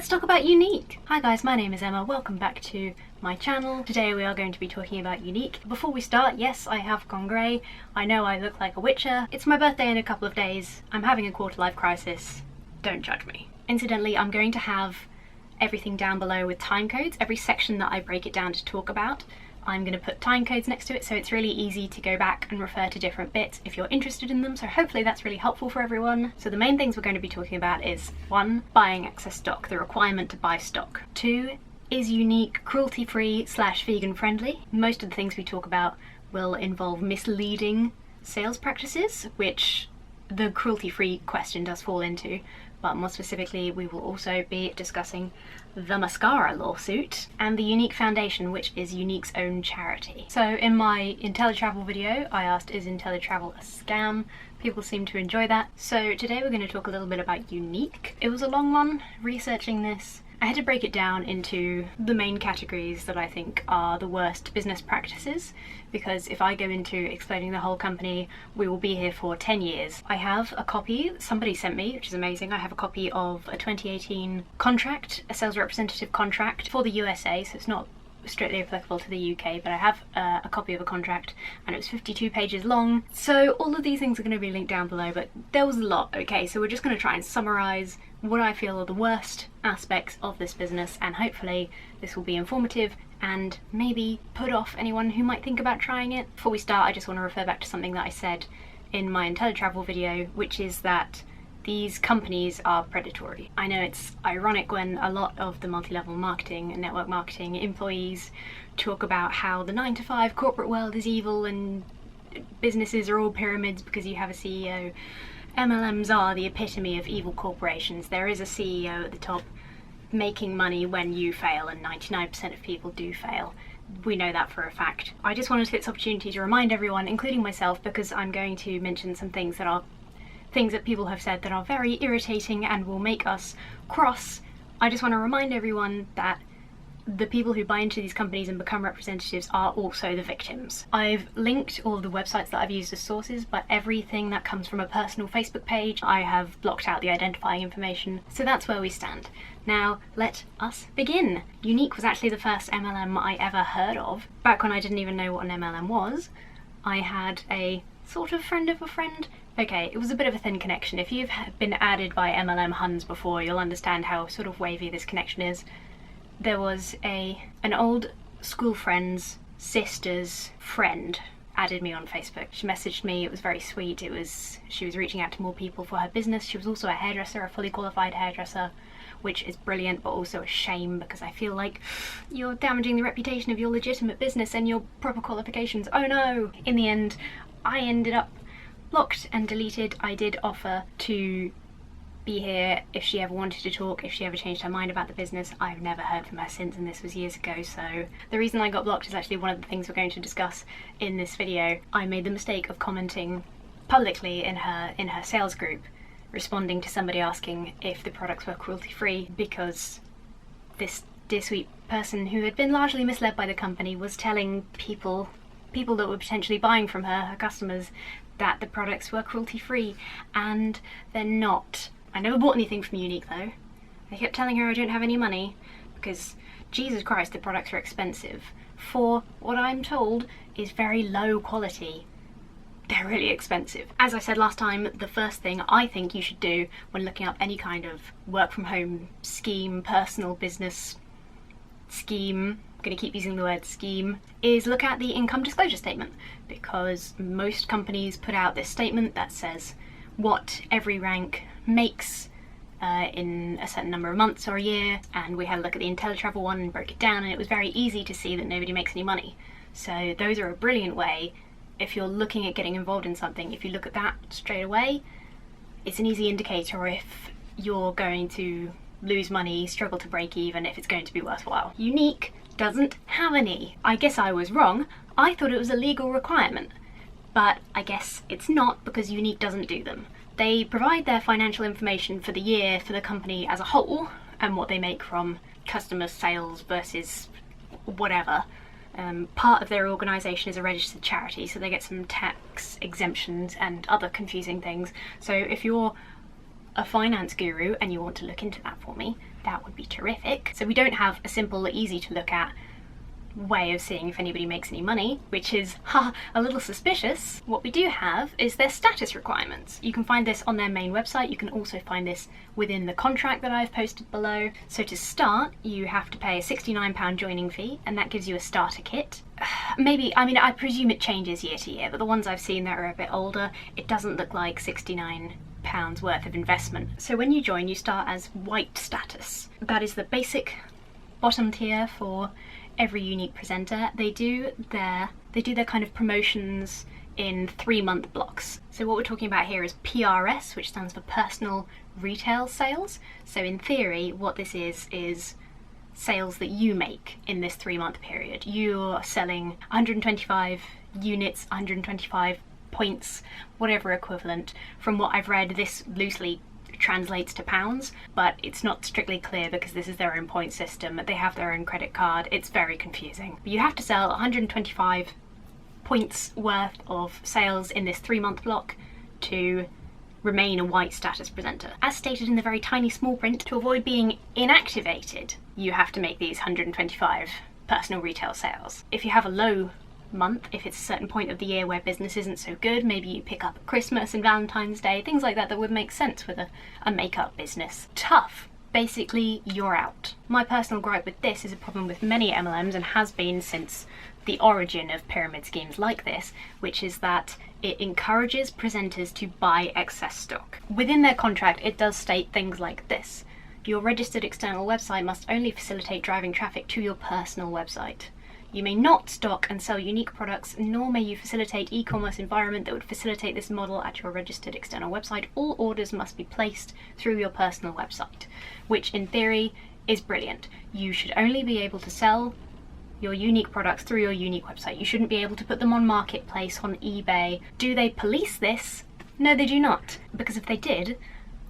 let's talk about Younique. Hi guys, my name is Emma. Welcome back to my channel. Today we are going to be talking about Younique. Before we start, yes, I have gone grey. I know I look like a witcher. It's my birthday in a couple of days. I'm having a quarter-life crisis. Don't judge me. Incidentally, I'm going to have everything down below with timecodes. Every section that I break it down to talk about, I'm going to put timecodes next to it, so it's really easy to go back and refer to different bits if you're interested in them, so hopefully that's really helpful for everyone. So the main things we're going to be talking about is 1. Buying excess stock, the requirement to buy stock. 2. Is Younique cruelty-free / vegan friendly? Most of the things we talk about will involve misleading sales practices, which the cruelty-free question does fall into, but more specifically we will also be discussing the Mascara Lawsuit and the Younique Foundation, which is Younique's own charity. So in my Untitled Travel video I asked, is Untitled Travel a scam? People seem to enjoy that. So today we're going to talk a little bit about Younique. It was a long one researching this. I had to break it down into the main categories that I think are the worst business practices, because if I go into explaining the whole company, we will be here for 10 years. I have a copy somebody sent me, which is amazing. I have a copy of a 2018 contract, a sales representative contract for the USA, so it's not strictly applicable to the UK, but I have a copy of a contract and it was 52 pages long. So all of these things are going to be linked down below, but there was a lot, okay? So we're just going to try and summarise what I feel are the worst aspects of this business, and hopefully this will be informative and maybe put off anyone who might think about trying it. Before we start, I just want to refer back to something that I said in my Untitled Travel video, which is that these companies are predatory. I know it's ironic when a lot of the multi-level marketing and network marketing employees talk about how the 9-to-5 corporate world is evil and businesses are all pyramids because you have a CEO. MLMs are the epitome of evil corporations. There is a CEO at the top making money when you fail, and 99% of people do fail. We know that for a fact. I just wanted to take this opportunity to remind everyone, including myself, because I'm going to mention some things that people have said that are very irritating and will make us cross. I just want to remind everyone that the people who buy into these companies and become representatives are also the victims. I've linked all of the websites that I've used as sources, but everything that comes from a personal Facebook page, I have blocked out the identifying information. So that's where we stand. Now, let us begin. Younique was actually the first MLM I ever heard of. Back when I didn't even know what an MLM was, I had a sort of friend of a friend. Okay, it was a bit of a thin connection. If you've been added by MLM Huns before, you'll understand how sort of wavy this connection is. There was an old school friend's sister's friend added me on Facebook. She messaged me, it was very sweet. She was reaching out to more people for her business. She was also a hairdresser, a fully qualified hairdresser, which is brilliant, but also a shame because I feel like you're damaging the reputation of your legitimate business and your proper qualifications. Oh no! In the end, I ended up blocked and deleted. I did offer to be here if she ever wanted to talk, if she ever changed her mind about the business. I've never heard from her since, and this was years ago, so the reason I got blocked is actually one of the things we're going to discuss in this video. I made the mistake of commenting publicly in her sales group, responding to somebody asking if the products were cruelty-free, because this dear sweet person who had been largely misled by the company was telling people that were potentially buying from her customers, that the products were cruelty-free, and they're not. I never bought anything from Younique though. I kept telling her I don't have any money because, Jesus Christ, the products are expensive for what I'm told is very low quality. They're really expensive. As I said last time, the first thing I think you should do when looking up any kind of work from home scheme, personal business scheme, I'm going to keep using the word scheme, is look at the income disclosure statement, because most companies put out this statement that says what every rank makes in a certain number of months or a year, and we had a look at the Untitled Travel one and broke it down, and it was very easy to see that nobody makes any money. So those are a brilliant way if you're looking at getting involved in something. If you look at that straight away, it's an easy indicator if you're going to lose money, struggle to break even, if it's going to be worthwhile. Younique doesn't have any. I guess I was wrong. I thought it was a legal requirement, but I guess it's not, because Younique doesn't do them. They provide their financial information for the year for the company as a whole and what they make from customer sales versus whatever. Part of their organisation is a registered charity, so they get some tax exemptions and other confusing things. So if you're a finance guru and you want to look into that for me, that would be terrific. So we don't have a simple, easy to look at way of seeing if anybody makes any money, which is a little suspicious. What we do have is their status requirements. You can find this on their main website. You can also find this within the contract that I've posted below. So to start, you have to pay a £69 joining fee, and that gives you a starter kit. Maybe, I mean, I presume it changes year to year, but the ones I've seen that are a bit older, it doesn't look like £69 worth of investment. So when you join, you start as white status. That is the basic bottom tier for every Younique presenter. They do their kind of promotions in 3-month blocks. So what we're talking about here is PRS, which stands for personal retail sales. So in theory, what this is sales that you make in this 3-month period. You're selling 125 units, 125 points, whatever equivalent. From what I've read, this loosely translates to pounds, but it's not strictly clear because this is their own point system. They have their own credit card. It's very confusing. But you have to sell 125 points worth of sales in this 3-month block to remain a white status presenter. As stated in the very tiny small print, to avoid being inactivated, you have to make these 125 personal retail sales. If you have a low month, if it's a certain point of the year where business isn't so good, maybe you pick up at Christmas and Valentine's Day, things like that would make sense with a makeup business. Tough. Basically, you're out. My personal gripe with this is a problem with many MLMs, and has been since the origin of pyramid schemes like this, which is that it encourages presenters to buy excess stock. Within their contract, it does state things like this: your registered external website must only facilitate driving traffic to your personal website. You may not stock and sell Younique products, nor may you facilitate e-commerce environment that would facilitate this model at your registered external website. All orders must be placed through your personal website, which in theory is brilliant. You should only be able to sell your Younique products through your Younique website. You shouldn't be able to put them on Marketplace, on eBay. Do they police this? No, they do not. Because if they did,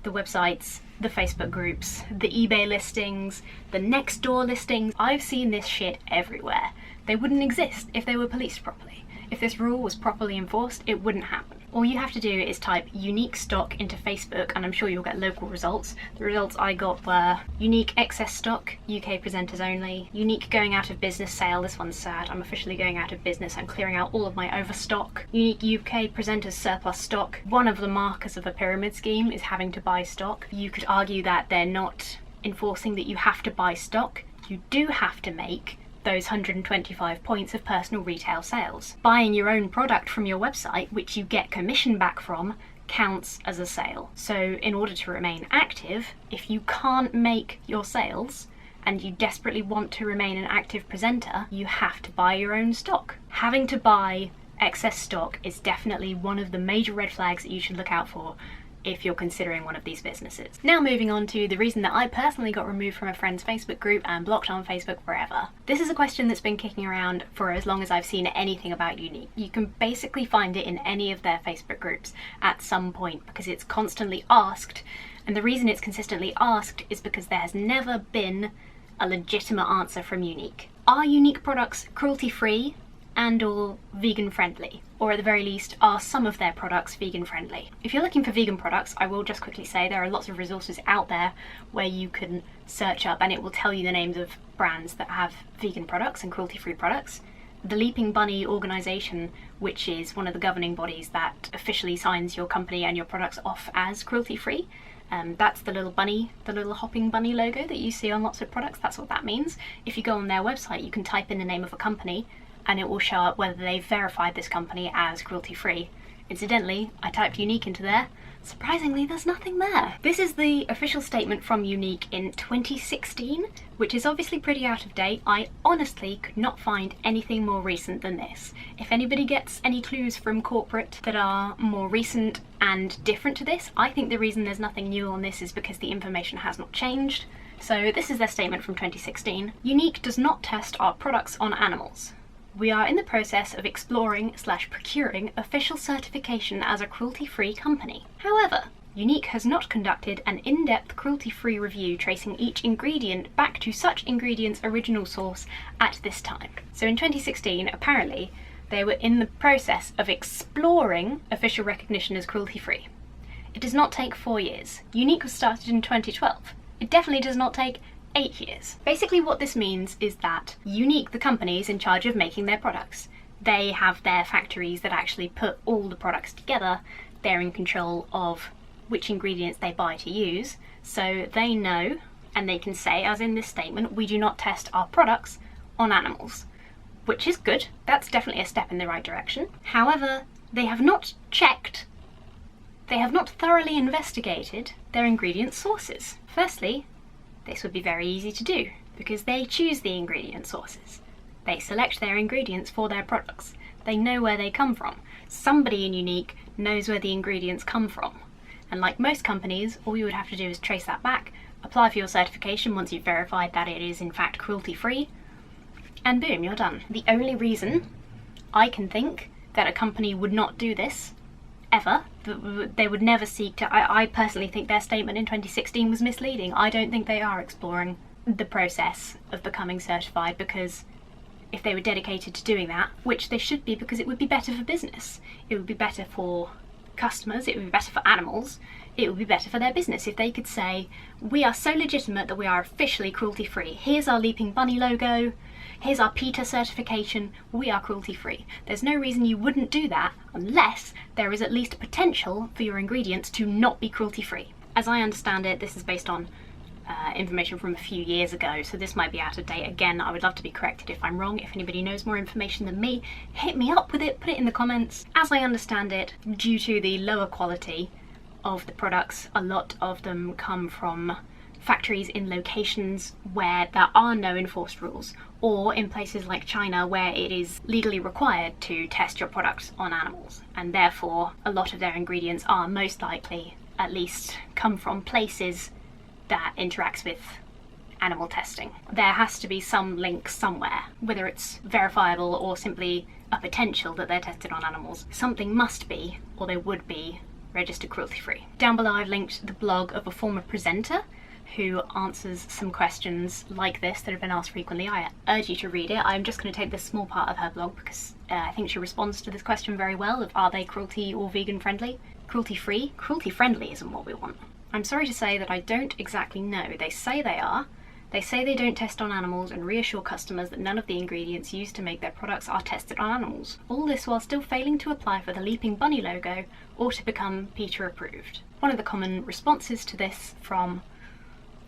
the websites, the Facebook groups, the eBay listings, the Nextdoor listings, I've seen this shit everywhere. They wouldn't exist if they were policed properly. If this rule was properly enforced, it wouldn't happen. All you have to do is type Younique stock into Facebook, and I'm sure you'll get local results. The results I got were Younique excess stock, UK presenters only, Younique going out of business sale, this one's sad, I'm officially going out of business, I'm clearing out all of my overstock, Younique UK presenters surplus stock. One of the markers of a pyramid scheme is having to buy stock. You could argue that they're not enforcing that you have to buy stock. You do have to make those 125 points of personal retail sales. Buying your own product from your website, which you get commission back from, counts as a sale. So in order to remain active, if you can't make your sales and you desperately want to remain an active presenter, you have to buy your own stock. Having to buy excess stock is definitely one of the major red flags that you should look out for if you're considering one of these businesses. Now moving on to the reason that I personally got removed from a friend's Facebook group and blocked on Facebook forever. This is a question that's been kicking around for as long as I've seen anything about Younique. You can basically find it in any of their Facebook groups at some point because it's constantly asked, and the reason it's consistently asked is because there has never been a legitimate answer from Younique. Are Younique products cruelty-free and or vegan friendly? Or at the very least, are some of their products vegan friendly? If you're looking for vegan products, I will just quickly say there are lots of resources out there where you can search up and it will tell you the names of brands that have vegan products and cruelty-free products. The Leaping Bunny organisation, which is one of the governing bodies that officially signs your company and your products off as cruelty-free, that's the little bunny, the little hopping bunny logo that you see on lots of products. That's what that means. If you go on their website, you can type in the name of a company and it will show up whether they've verified this company as cruelty-free. Incidentally, I typed Younique into there. Surprisingly, there's nothing there. This is the official statement from Younique in 2016, which is obviously pretty out of date. I honestly could not find anything more recent than this. If anybody gets any clues from corporate that are more recent and different to this, I think the reason there's nothing new on this is because the information has not changed. So this is their statement from 2016. Younique does not test our products on animals. We are in the process of exploring/procuring official certification as a cruelty-free company. However, Younique has not conducted an in-depth cruelty-free review tracing each ingredient back to such ingredient's original source at this time. So in 2016, apparently, they were in the process of exploring official recognition as cruelty-free. It does not take 4 years. Younique was started in 2012. It definitely does not take 8 years. Basically what this means is that Younique, the company, is in charge of making their products. They have their factories that actually put all the products together. They're in control of which ingredients they buy to use, so they know, and they can say, as in this statement, we do not test our products on animals, which is good. That's definitely a step in the right direction. However, they have not checked, they have not thoroughly investigated their ingredient sources. Firstly, this would be very easy to do because they choose the ingredient sources. They select their ingredients for their products. They know where they come from. Somebody in Younique knows where the ingredients come from. And like most companies, all you would have to do is trace that back, apply for your certification once you've verified that it is in fact cruelty-free, and boom, you're done. The only reason I can think that a company would not do this, ever, they would never seek to, I personally think their statement in 2016 was misleading. I don't think they are exploring the process of becoming certified, because if they were dedicated to doing that, which they should be because it would be better for business, it would be better for customers, it would be better for animals, it would be better for their business if they could say, we are so legitimate that we are officially cruelty-free. Here's our Leaping Bunny logo, here's our PETA certification, we are cruelty-free. There's no reason you wouldn't do that unless there is at least potential for your ingredients to not be cruelty-free. As I understand it, this is based on information from a few years ago, so this might be out of date. Again, I would love to be corrected if I'm wrong. If anybody knows more information than me, hit me up with it, put it in the comments. As I understand it, due to the lower quality of the products, a lot of them come from factories in locations where there are no enforced rules, or in places like China where it is legally required to test your products on animals, and therefore a lot of their ingredients are most likely at least come from places that interacts with animal testing. There has to be some link somewhere, whether it's verifiable or simply a potential that they're tested on animals. Something must be, or they would be, registered cruelty-free. Down below I've linked the blog of a former presenter who answers some questions like this that have been asked frequently. I urge you to read it. I'm just going to take this small part of her blog because I think she responds to this question very well of, are they cruelty or vegan friendly? Cruelty-free? Cruelty-friendly isn't what we want. I'm sorry to say that I don't exactly know. They say they are. They say they don't test on animals and reassure customers that none of the ingredients used to make their products are tested on animals. All this while still failing to apply for the Leaping Bunny logo or to become PETA approved. One of the common responses to this from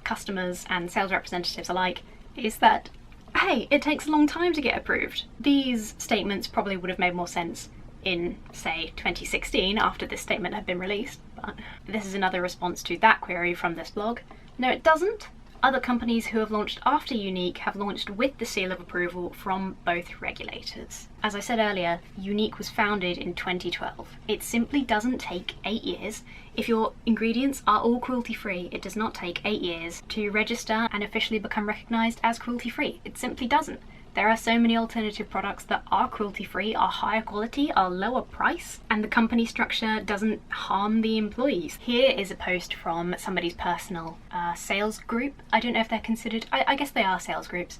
customers and sales representatives alike is that, hey, it takes a long time to get approved. These statements probably would have made more sense in, say, 2016 after this statement had been released, but this is another response to that query from this blog. No, it doesn't. Other companies who have launched after Younique have launched with the seal of approval from both regulators. As I said earlier, Younique was founded in 2012. It simply doesn't take 8 years. If your ingredients are all cruelty-free, it does not take 8 years to register and officially become recognised as cruelty-free. It simply doesn't. There are so many alternative products that are cruelty-free, are higher quality, are lower price, and the company structure doesn't harm the employees. Here is a post from somebody's personal sales group. I don't know if they're considered, I guess they are sales groups.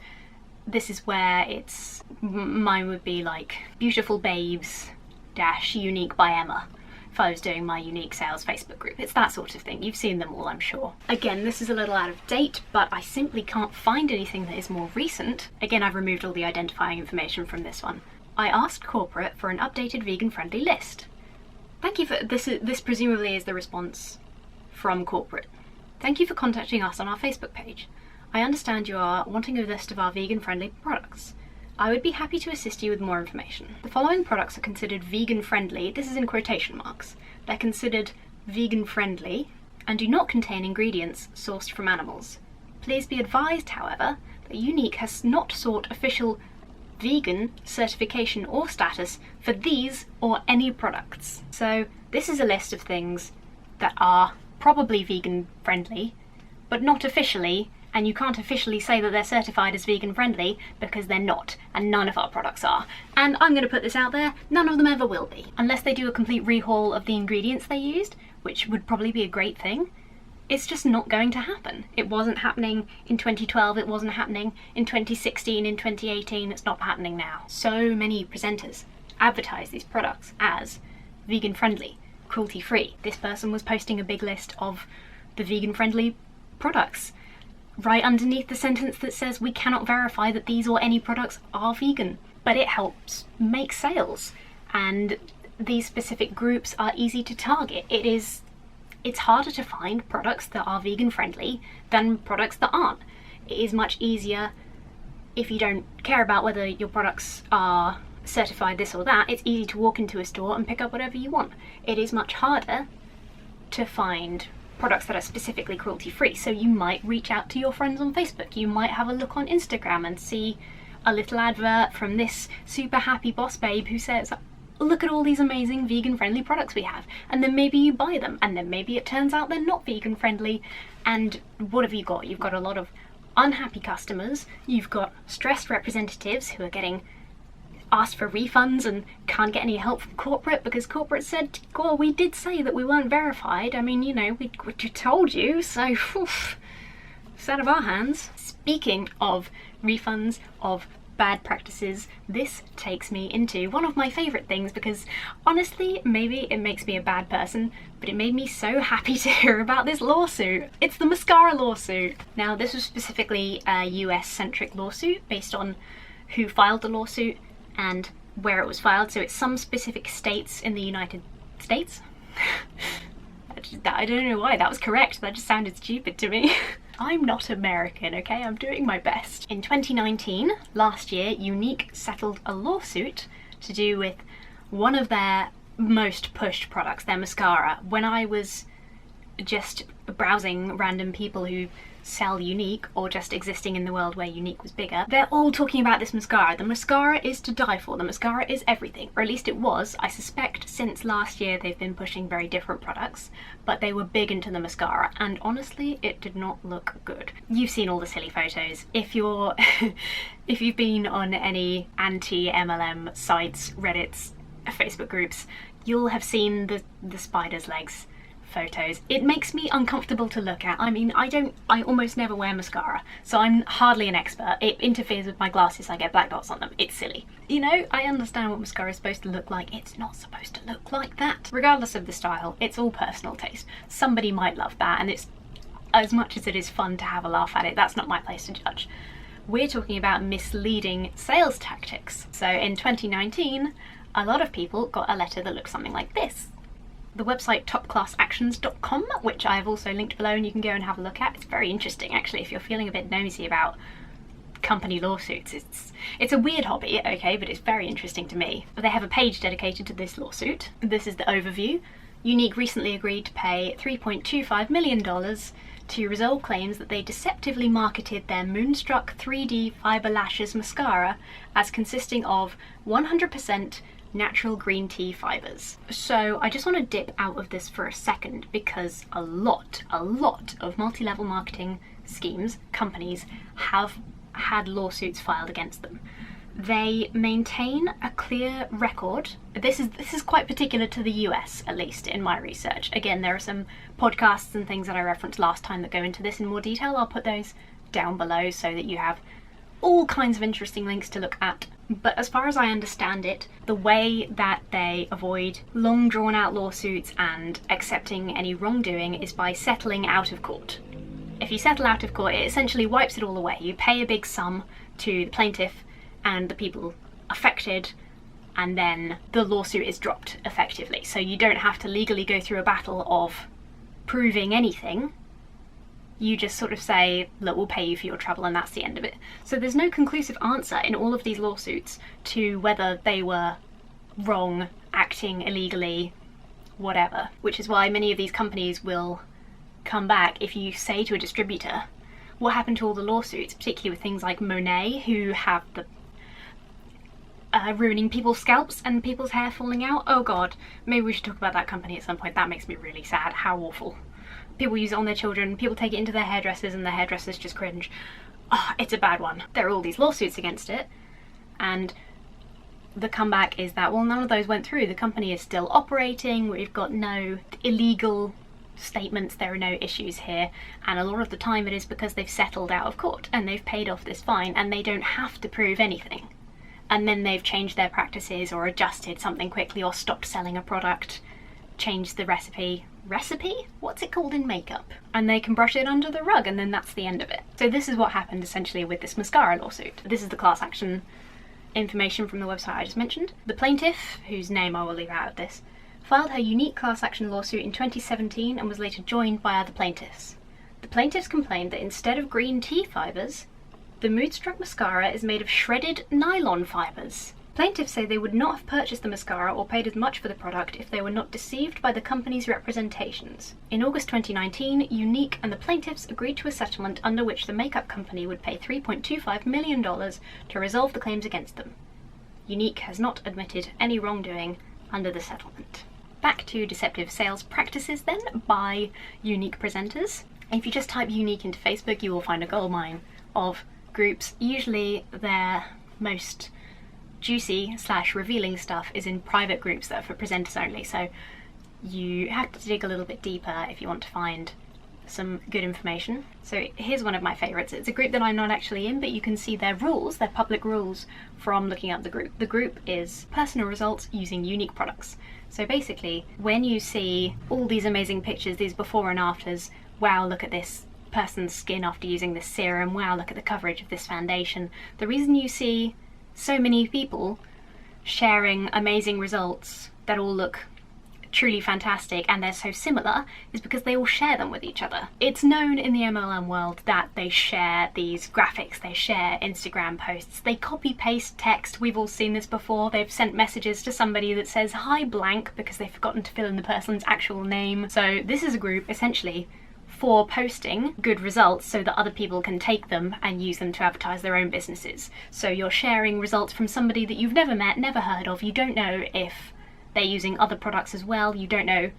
This is where it's, mine would be like Beautiful Babes Younique by Emma. If I was doing my Younique sales Facebook group. It's that sort of thing. You've seen them all, I'm sure. Again, this is a little out of date, but I simply can't find anything that is more recent. Again, I've removed all the identifying information from this one. I asked corporate for an updated vegan-friendly list. Thank you for this. This presumably is the response from corporate. Thank you for contacting us on our Facebook page. I understand you are wanting a list of our vegan-friendly products. I would be happy to assist you with more information. The following products are considered vegan-friendly, this is in quotation marks. They're considered vegan-friendly and do not contain ingredients sourced from animals. Please be advised, however, that Younique has not sought official vegan certification or status for these or any products. So this is a list of things that are probably vegan-friendly, but not officially, and you can't officially say that they're certified as vegan friendly because they're not, and none of our products are. And I'm going to put this out there, none of them ever will be. Unless they do a complete rehaul of the ingredients they used, which would probably be a great thing, it's just not going to happen. It wasn't happening in 2012, it wasn't happening in 2016, in 2018, it's not happening now. So many presenters advertise these products as vegan friendly, cruelty free. This person was posting a big list of the vegan friendly products. right underneath the sentence that says we cannot verify that these or any products are vegan, but it helps make sales. And these specific groups are easy to target. It's harder to find products that are vegan friendly than products that aren't. It is much easier if you don't care about whether your products are certified this or that. It's easy to walk into a store and pick up whatever you want. It is much harder to find products that are specifically cruelty free. So you might reach out to your friends on Facebook. You might have a look on Instagram and see a little advert from this super happy boss babe who says, look at all these amazing vegan friendly products we have, and then maybe you buy them, and then maybe it turns out they're not vegan friendly, and what have you got? You've got a lot of unhappy customers, you've got stressed representatives who are getting asked for refunds and can't get any help from corporate because corporate said, well, we did say that we weren't verified. I mean, you know, we told you, so it's out of our hands. Speaking of refunds, of bad practices, this takes me into one of my favourite things, because honestly, maybe it makes me a bad person, but it made me so happy to hear about this lawsuit. It's the Mascara Lawsuit. Now, this was specifically a US-centric lawsuit based on who filed the lawsuit and where it was filed. So it's some specific states in the United States. I don't know why that was correct, that just sounded stupid to me. I'm not American, okay? I'm doing my best. In 2019, last year, Younique settled a lawsuit to do with one of their most pushed products, their mascara. When I was just browsing random people who sell Younique, or just existing in the world where Younique was bigger, they're all talking about this mascara. The mascara is to die for. The mascara is everything, or at least it was. I suspect since last year they've been pushing very different products, but they were big into the mascara, and honestly it did not look good. You've seen all the silly photos. If you've been on any anti-MLM sites, Reddits, Facebook groups, you'll have seen the spider's legs photos. It makes me uncomfortable to look at. I mean, I almost never wear mascara, so I'm hardly an expert. It interferes with my glasses, I get black dots on them. It's silly. You know, I understand what mascara is supposed to look like. It's not supposed to look like that. Regardless of the style, it's all personal taste. Somebody might love that, and it's, as much as it is fun to have a laugh at it, that's not my place to judge. We're talking about misleading sales tactics. So in 2019, a lot of people got a letter that looked something like this. The website topclassactions.com, which I have also linked below and you can go and have a look at. It's very interesting, actually, if you're feeling a bit nosy about company lawsuits. It's a weird hobby, okay, but it's very interesting to me. They have a page dedicated to this lawsuit. This is the overview. Younique recently agreed to pay $3.25 million to resolve claims that they deceptively marketed their Moonstruck 3D Fiber Lashes mascara as consisting of 100% natural green tea fibers. So I just want to dip out of this for a second, because a lot of multi-level marketing schemes, companies, have had lawsuits filed against them. They maintain a clear record. This is quite particular to the US, at least in my research. Again, there are some podcasts and things that I referenced last time that go into this in more detail. I'll put those down below so that you have all kinds of interesting links to look at. But as far as I understand it, the way that they avoid long drawn out lawsuits and accepting any wrongdoing is by settling out of court. If you settle out of court, it essentially wipes it all away. You pay a big sum to the plaintiff and the people affected, and then the lawsuit is dropped effectively. So you don't have to legally go through a battle of proving anything. You just sort of say, look, we'll pay you for your trouble, and that's the end of it. So there's no conclusive answer in all of these lawsuits to whether they were wrong, acting illegally, whatever. Which is why many of these companies will come back if you say to a distributor, what happened to all the lawsuits, particularly with things like Monet, who have the ruining people's scalps and people's hair falling out. Oh god, maybe we should talk about that company at some point. That makes me really sad. How awful. People use it on their children, people take it into their hairdressers and their hairdressers just cringe. Oh, it's a bad one. There are all these lawsuits against it, and the comeback is that, well, none of those went through. The company is still operating, we've got no illegal statements, there are no issues here, and a lot of the time it is because they've settled out of court and they've paid off this fine and they don't have to prove anything. And then they've changed their practices or adjusted something quickly or stopped selling a product, changed the recipe, recipe? What's it called in makeup? And they can brush it under the rug, and then that's the end of it. So this is what happened essentially with this Mascara lawsuit. This is the class action information from the website I just mentioned. The plaintiff, whose name I will leave out of this, filed her unique class action lawsuit in 2017 and was later joined by other plaintiffs. The plaintiffs complained that instead of green tea fibres, the Moodstruck mascara is made of shredded nylon fibres. Plaintiffs say they would not have purchased the mascara or paid as much for the product if they were not deceived by the company's representations. In August 2019, Younique and the plaintiffs agreed to a settlement under which the makeup company would pay $3.25 million to resolve the claims against them. Younique has not admitted any wrongdoing under the settlement. Back to deceptive sales practices then by Younique presenters. If you just type Younique into Facebook, you will find a goldmine of groups. Usually their most juicy / revealing stuff is in private groups that are for presenters only, so you have to dig a little bit deeper if you want to find some good information. So here's one of my favourites. It's a group that I'm not actually in, but you can see their rules, their public rules, from looking up the group. The group is personal results using Younique products. So basically, when you see all these amazing pictures, these before and afters, wow, look at this person's skin after using this serum, wow, look at the coverage of this foundation. The reason you see so many people sharing amazing results that all look truly fantastic and they're so similar is because they all share them with each other. It's known in the MLM world that they share these graphics, they share Instagram posts, they copy paste text. We've all seen this before. They've sent messages to somebody that says hi blank because they've forgotten to fill in the person's actual name. So this is a group essentially for posting good results so that other people can take them and use them to advertise their own businesses. So you're sharing results from somebody that you've never met, never heard of, you don't know if they're using other products as well, you don't know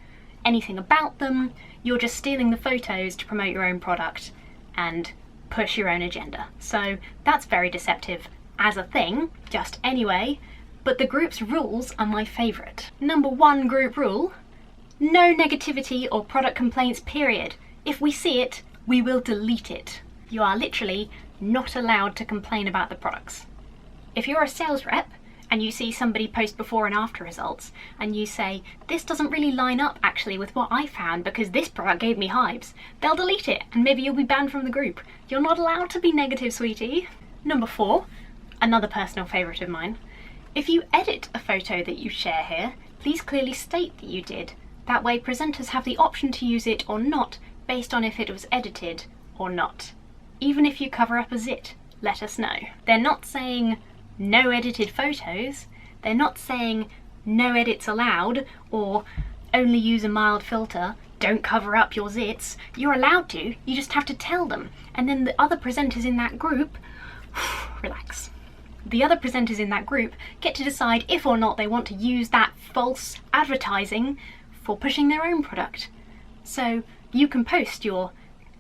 anything about them, you're just stealing the photos to promote your own product and push your own agenda. So that's very deceptive as a thing, just anyway, but the group's rules are my favourite. Number 1 group rule, no negativity or product complaints, period. If we see it, we will delete it. You are literally not allowed to complain about the products. If you're a sales rep and you see somebody post before and after results and you say, this doesn't really line up actually with what I found because this product gave me hives, they'll delete it and maybe you'll be banned from the group. You're not allowed to be negative, sweetie. Number 4, another personal favourite of mine. If you edit a photo that you share here, please clearly state that you did. That way presenters have the option to use it or not based on if it was edited or not. Even if you cover up a zit, let us know. They're not saying no edited photos, they're not saying no edits allowed or only use a mild filter, don't cover up your zits. You're allowed to, you just have to tell them. And then the other presenters in that group, relax. The other presenters in that group get to decide if or not they want to use that false advertising for pushing their own product. So you can post your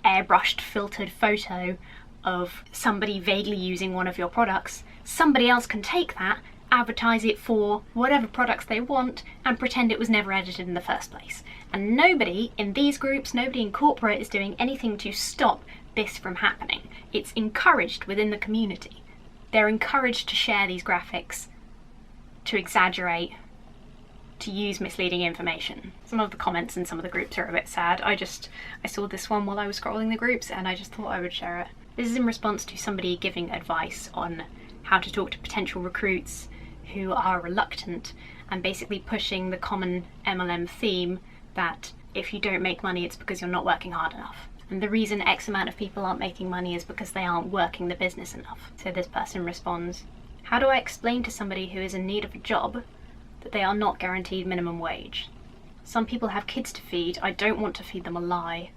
airbrushed filtered photo of somebody vaguely using one of your products. Somebody else can take that, advertise it for whatever products they want and pretend it was never edited in the first place. And nobody in these groups, nobody in corporate is doing anything to stop this from happening. It's encouraged within the community. They're encouraged to share these graphics, to exaggerate, to use misleading information. Some of the comments in some of the groups are a bit sad. I saw this one while I was scrolling the groups and I just thought I would share it. This is in response to somebody giving advice on how to talk to potential recruits who are reluctant and basically pushing the common MLM theme that if you don't make money it's because you're not working hard enough. And the reason X amount of people aren't making money is because they aren't working the business enough. So this person responds, how do I explain to somebody who is in need of a job that they are not guaranteed minimum wage? Some people have kids to feed. I don't want to feed them a lie.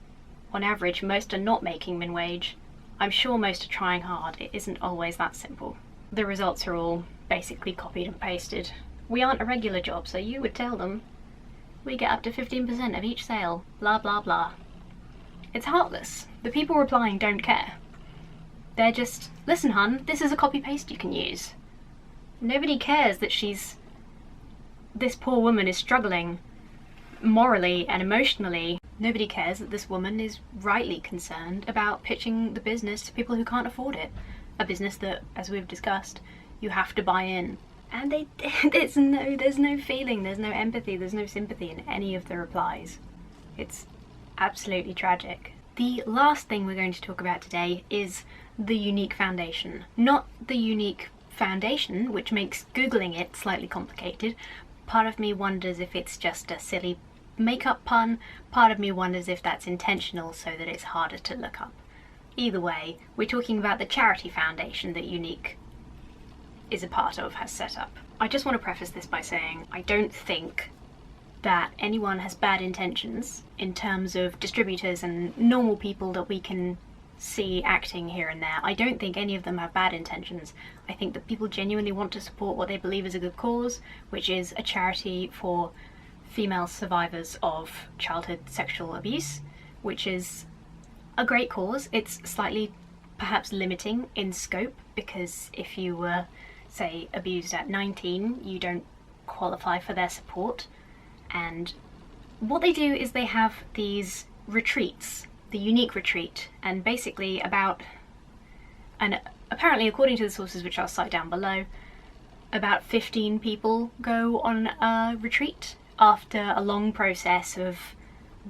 On average, most are not making min wage. I'm sure most are trying hard. It isn't always that simple. The results are all basically copied and pasted. We aren't a regular job, so you would tell them. We get up to 15% of each sale, blah blah blah. It's heartless. The people replying don't care. They're just, listen hun, this is a copy paste you can use. Nobody cares that this poor woman is struggling morally and emotionally. Nobody cares that this woman is rightly concerned about pitching the business to people who can't afford it. A business that, as we've discussed, you have to buy in. And there's no feeling, there's no empathy, there's no sympathy in any of the replies. It's absolutely tragic. The last thing we're going to talk about today is the Younique Foundation. Not the Younique Foundation, which makes Googling it slightly complicated. Part of me wonders if it's just a silly makeup pun, part of me wonders if that's intentional so that it's harder to look up. Either way, we're talking about the charity foundation that Younique is a part of, has set up. I just want to preface this by saying I don't think that anyone has bad intentions in terms of distributors and normal people that we can see acting here and there. I don't think any of them have bad intentions. I think that people genuinely want to support what they believe is a good cause, which is a charity for female survivors of childhood sexual abuse, which is a great cause. It's slightly perhaps limiting in scope, because if you were, say, abused at 19, you don't qualify for their support. And what they do is they have these retreats, the Younique retreat, and basically apparently according to the sources which I'll cite down below, about 15 people go on a retreat after a long process of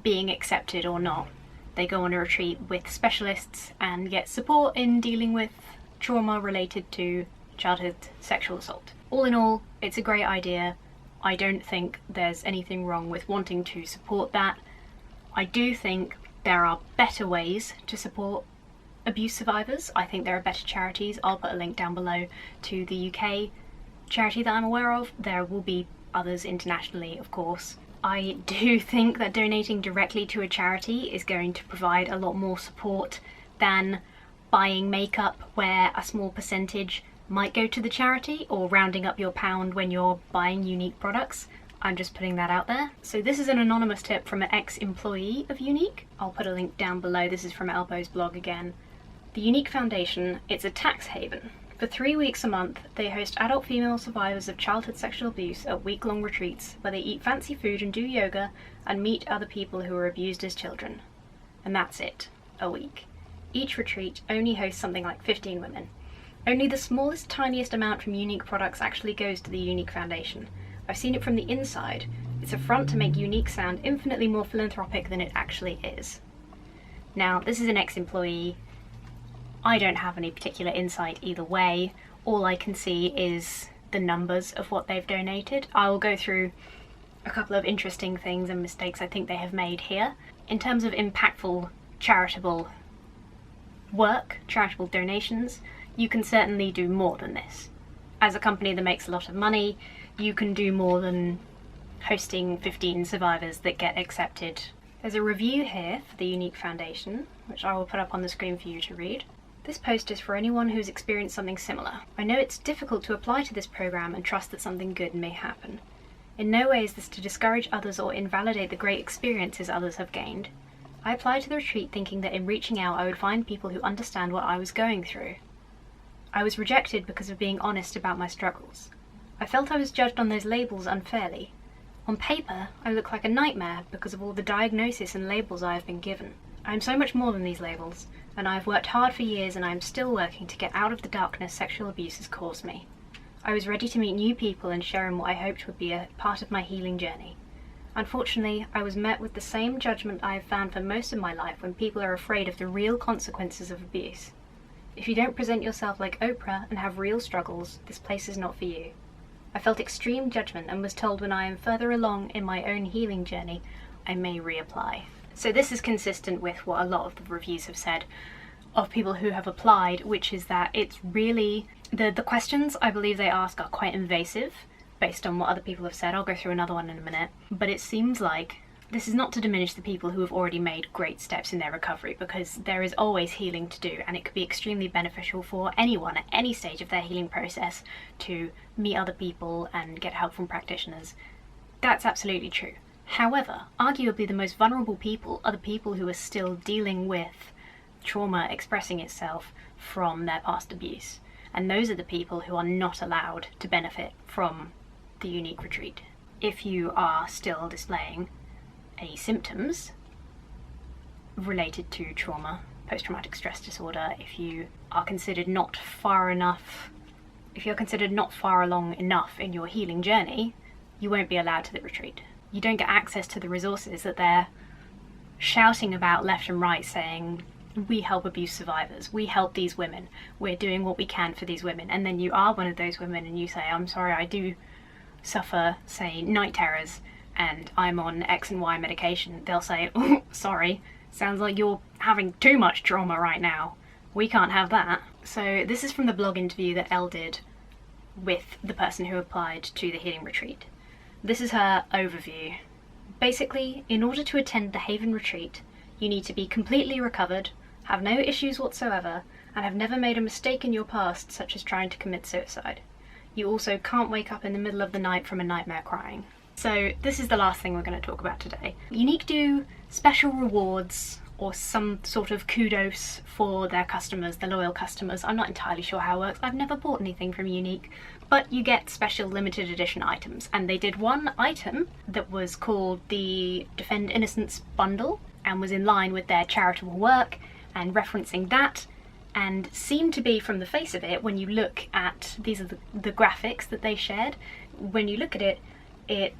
being accepted or not. They go on a retreat with specialists and get support in dealing with trauma related to childhood sexual assault. All in all, it's a great idea. I don't think there's anything wrong with wanting to support that. I do think there are better ways to support abuse survivors. I think there are better charities. I'll put a link down below to the UK charity that I'm aware of. There will be others internationally, of course. I do think that donating directly to a charity is going to provide a lot more support than buying makeup, where a small percentage might go to the charity, or rounding up your pound when you're buying Younique products. I'm just putting that out there. So this is an anonymous tip from an ex-employee of Younique. I'll put a link down below. This is from Elbow's blog again. The Younique Foundation, it's a tax haven. For 3 weeks a month, they host adult female survivors of childhood sexual abuse at week-long retreats where they eat fancy food and do yoga and meet other people who were abused as children. And that's it, a week. Each retreat only hosts something like 15 women. Only the smallest, tiniest amount from Younique products actually goes to the Younique Foundation. I've seen it from the inside. It's a front to make Younique sound infinitely more philanthropic than it actually is. Now, this is an ex-employee. I don't have any particular insight either way. All I can see is the numbers of what they've donated. I will go through a couple of interesting things and mistakes I think they have made here. In terms of impactful charitable work, charitable donations, you can certainly do more than this. As a company that makes a lot of money, you can do more than hosting 15 survivors that get accepted. There's a review here for the Younique Foundation, which I will put up on the screen for you to read. This post is for anyone who's experienced something similar. I know it's difficult to apply to this program and trust that something good may happen. In no way is this to discourage others or invalidate the great experiences others have gained. I applied to the retreat thinking that in reaching out I would find people who understand what I was going through. I was rejected because of being honest about my struggles. I felt I was judged on those labels unfairly. On paper, I look like a nightmare because of all the diagnosis and labels I have been given. I am so much more than these labels, and I have worked hard for years and I am still working to get out of the darkness sexual abuse has caused me. I was ready to meet new people and share in what I hoped would be a part of my healing journey. Unfortunately, I was met with the same judgment I have found for most of my life when people are afraid of the real consequences of abuse. If you don't present yourself like Oprah and have real struggles, this place is not for you. I felt extreme judgment and was told when I am further along in my own healing journey, I may reapply. So this is consistent with what a lot of the reviews have said of people who have applied, which is that it's really, the questions I believe they ask are quite invasive based on what other people have said. I'll go through another one in a minute. But it seems like this is not to diminish the people who have already made great steps in their recovery, because there is always healing to do, and it could be extremely beneficial for anyone at any stage of their healing process to meet other people and get help from practitioners. That's absolutely true. However, arguably the most vulnerable people are the people who are still dealing with trauma expressing itself from their past abuse. And those are the people who are not allowed to benefit from the Younique retreat. If you are still displaying any symptoms related to trauma, post-traumatic stress disorder, if you are considered not far along enough in your healing journey, you won't be allowed to the retreat. You don't get access to the resources that they're shouting about left and right saying, we help abuse survivors, we help these women, we're doing what we can for these women, and then you are one of those women and you say, I'm sorry, I do suffer, say, night terrors, and I'm on X and Y medication, they'll say, oh, sorry, sounds like you're having too much trauma right now. We can't have that. So this is from the blog interview that Elle did with the person who applied to the healing retreat. This is her overview. Basically, in order to attend the Haven retreat, you need to be completely recovered, have no issues whatsoever, and have never made a mistake in your past, such as trying to commit suicide. You also can't wake up in the middle of the night from a nightmare crying. So this is the last thing we're going to talk about today. Younique do special rewards or some sort of kudos for their customers, the loyal customers. I'm not entirely sure how it works. I've never bought anything from Younique, but you get special limited edition items. And they did one item that was called the Defend Innocence bundle and was in line with their charitable work and referencing that, and seemed to be, from the face of it, when you look at, these are the graphics that they shared, when you look at it, it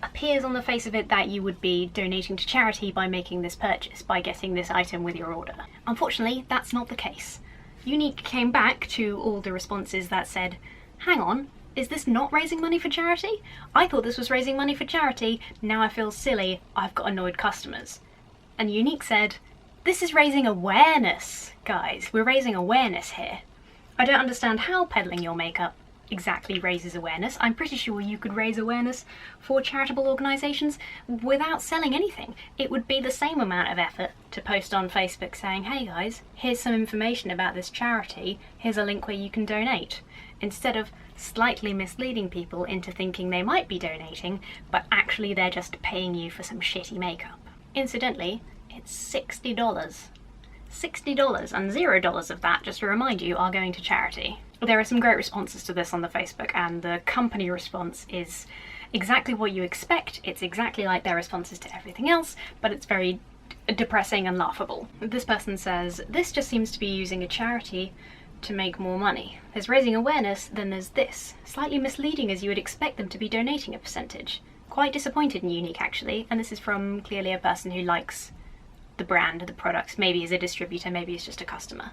appears on the face of it that you would be donating to charity by making this purchase, by getting this item with your order. Unfortunately, that's not the case. Younique came back to all the responses that said, hang on, is this not raising money for charity? I thought this was raising money for charity, now I feel silly, I've got annoyed customers. And Younique said, this is raising awareness, guys. We're raising awareness here. I don't understand how peddling your makeup exactly raises awareness. I'm pretty sure you could raise awareness for charitable organisations without selling anything. It would be the same amount of effort to post on Facebook saying, hey guys, here's some information about this charity, here's a link where you can donate, instead of slightly misleading people into thinking they might be donating, but actually they're just paying you for some shitty makeup. Incidentally, it's $60. $60, and $0 of that, just to remind you, are going to charity. There are some great responses to this on the Facebook, and the company response is exactly what you expect. It's exactly like their responses to everything else, but it's very depressing and laughable. This person says, this just seems to be using a charity to make more money. There's raising awareness, then there's this. Slightly misleading, as you would expect them to be donating a percentage. Quite disappointed in Younique, actually, and this is from clearly a person who likes the brand, the products, maybe as a distributor, maybe as just a customer.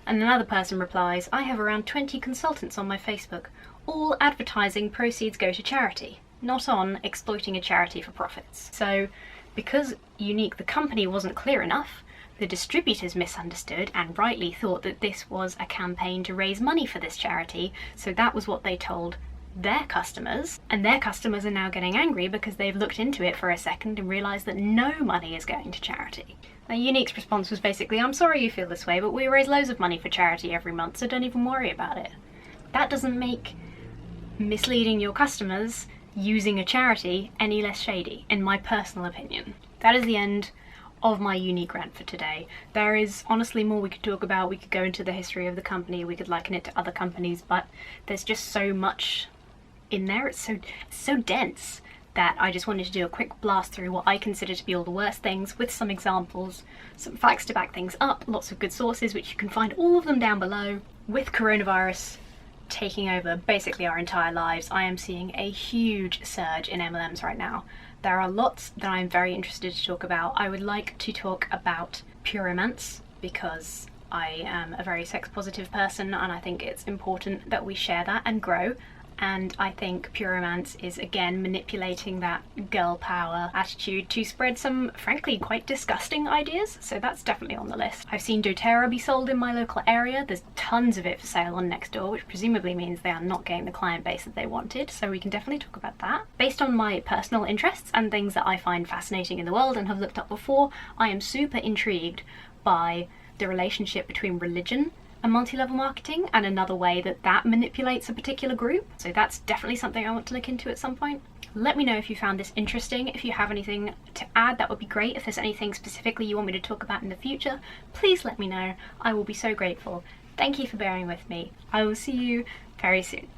And another person replies, I have around 20 consultants on my Facebook. All advertising proceeds go to charity, not on exploiting a charity for profits. So because Younique, the company, wasn't clear enough, the distributors misunderstood and rightly thought that this was a campaign to raise money for this charity, so that was what they told their customers, and their customers are now getting angry because they've looked into it for a second and realised that no money is going to charity. Now, Younique's response was basically, I'm sorry you feel this way, but we raise loads of money for charity every month, so don't even worry about it. That doesn't make misleading your customers using a charity any less shady, in my personal opinion. That is the end of my Younique rant for today. There is honestly more we could talk about. We could go into the history of the company, we could liken it to other companies, but there's just so much in there. It's so dense that I just wanted to do a quick blast through what I consider to be all the worst things, with some examples, some facts to back things up, lots of good sources, which you can find all of them down below. With coronavirus taking over basically our entire lives, I am seeing a huge surge in MLMs right now. There are lots that I'm very interested to talk about. I would like to talk about pure romance because I am a very sex positive person, and I think it's important that we share that and grow. And I think pure romance is, again, manipulating that girl power attitude to spread some, frankly, quite disgusting ideas. So that's definitely on the list. I've seen doTERRA be sold in my local area. There's tons of it for sale on Nextdoor, which presumably means they are not getting the client base that they wanted. So we can definitely talk about that. Based on my personal interests and things that I find fascinating in the world and have looked up before, I am super intrigued by the relationship between religion and multi-level marketing, and another way that that manipulates a particular group. So that's definitely something I want to look into at some point. Let me know if you found this interesting. If you have anything to add, that would be great. If there's anything specifically you want me to talk about in the future, please let me know. I will be so grateful. Thank you for bearing with me. I will see you very soon.